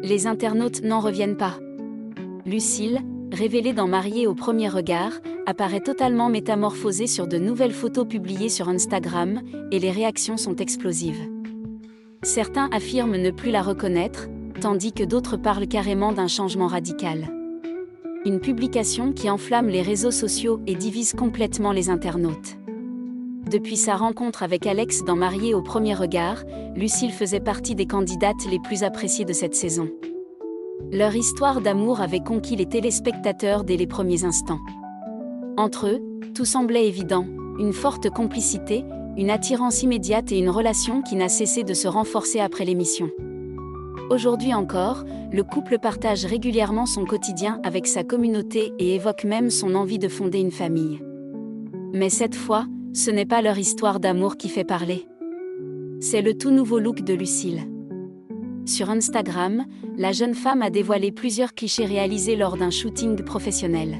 Les internautes n'en reviennent pas. Lucille, révélée dans Mariée au premier regard, apparaît totalement métamorphosée sur de nouvelles photos publiées sur Instagram, et les réactions sont explosives. Certains affirment ne plus la reconnaître, tandis que d'autres parlent carrément d'un changement radical. Une publication qui enflamme les réseaux sociaux et divise complètement les internautes. Depuis sa rencontre avec Alex dans Mariée au premier regard, Lucille faisait partie des candidates les plus appréciées de cette saison. Leur histoire d'amour avait conquis les téléspectateurs dès les premiers instants. Entre eux, tout semblait évident, une forte complicité, une attirance immédiate et une relation qui n'a cessé de se renforcer après l'émission. Aujourd'hui encore, le couple partage régulièrement son quotidien avec sa communauté et évoque même son envie de fonder une famille. Mais cette fois, ce n'est pas leur histoire d'amour qui fait parler. C'est le tout nouveau look de Lucille. Sur Instagram, la jeune femme a dévoilé plusieurs clichés réalisés lors d'un shooting professionnel.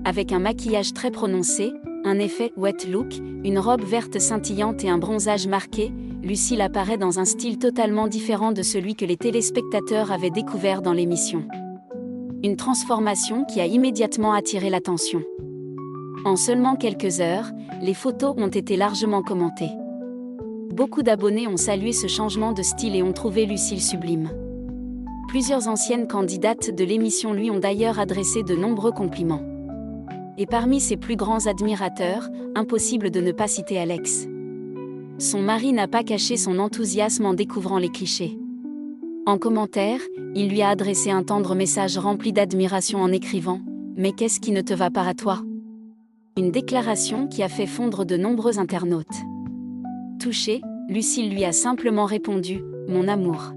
Avec un maquillage très prononcé, un effet wet look, une robe verte scintillante et un bronzage marqué, Lucille apparaît dans un style totalement différent de celui que les téléspectateurs avaient découvert dans l'émission. Une transformation qui a immédiatement attiré l'attention. En seulement quelques heures, les photos ont été largement commentées. Beaucoup d'abonnés ont salué ce changement de style et ont trouvé Lucille sublime. Plusieurs anciennes candidates de l'émission lui ont d'ailleurs adressé de nombreux compliments. Et parmi ses plus grands admirateurs, impossible de ne pas citer Alex. Son mari n'a pas caché son enthousiasme en découvrant les clichés. En commentaire, il lui a adressé un tendre message rempli d'admiration en écrivant « Mais qu'est-ce qui ne te va pas à toi ?» Une déclaration qui a fait fondre de nombreux internautes. Touchée, Lucille lui a simplement répondu « Mon amour ».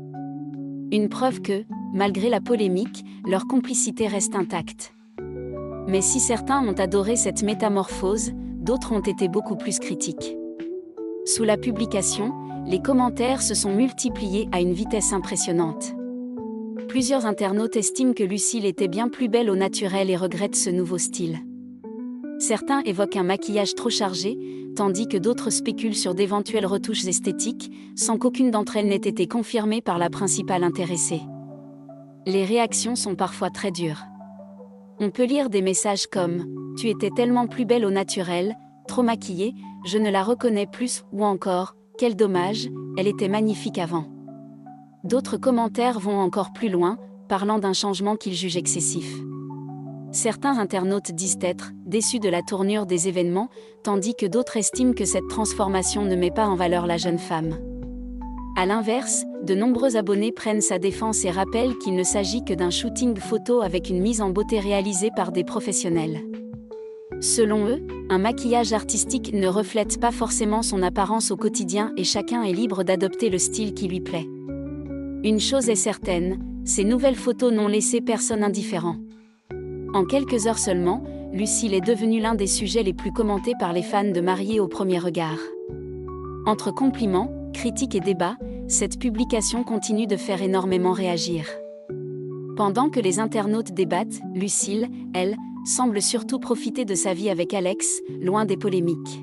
Une preuve que, malgré la polémique, leur complicité reste intacte. Mais si certains ont adoré cette métamorphose, d'autres ont été beaucoup plus critiques. Sous la publication, les commentaires se sont multipliés à une vitesse impressionnante. Plusieurs internautes estiment que Lucille était bien plus belle au naturel et regrettent ce nouveau style. Certains évoquent un maquillage trop chargé, tandis que d'autres spéculent sur d'éventuelles retouches esthétiques, sans qu'aucune d'entre elles n'ait été confirmée par la principale intéressée. Les réactions sont parfois très dures. On peut lire des messages comme « Tu étais tellement plus belle au naturel, trop maquillée, je ne la reconnais plus » ou encore « Quel dommage, elle était magnifique avant ». D'autres commentaires vont encore plus loin, parlant d'un changement qu'ils jugent excessif. Certains internautes disent être déçus de la tournure des événements, tandis que d'autres estiment que cette transformation ne met pas en valeur la jeune femme. A l'inverse, de nombreux abonnés prennent sa défense et rappellent qu'il ne s'agit que d'un shooting photo avec une mise en beauté réalisée par des professionnels. Selon eux, un maquillage artistique ne reflète pas forcément son apparence au quotidien et chacun est libre d'adopter le style qui lui plaît. Une chose est certaine, ces nouvelles photos n'ont laissé personne indifférent. En quelques heures seulement, Lucille est devenue l'un des sujets les plus commentés par les fans de Mariée au premier regard. Entre compliments, critiques et débats, cette publication continue de faire énormément réagir. Pendant que les internautes débattent, Lucille, elle, semble surtout profiter de sa vie avec Alex, loin des polémiques.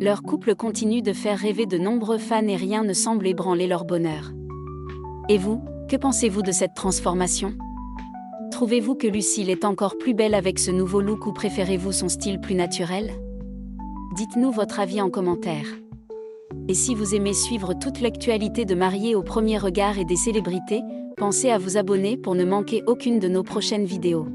Leur couple continue de faire rêver de nombreux fans et rien ne semble ébranler leur bonheur. Et vous, que pensez-vous de cette transformation ? Trouvez-vous que Lucille est encore plus belle avec ce nouveau look ou préférez-vous son style plus naturel ? Dites-nous votre avis en commentaire. Et si vous aimez suivre toute l'actualité de Mariée au premier regard et des célébrités, pensez à vous abonner pour ne manquer aucune de nos prochaines vidéos.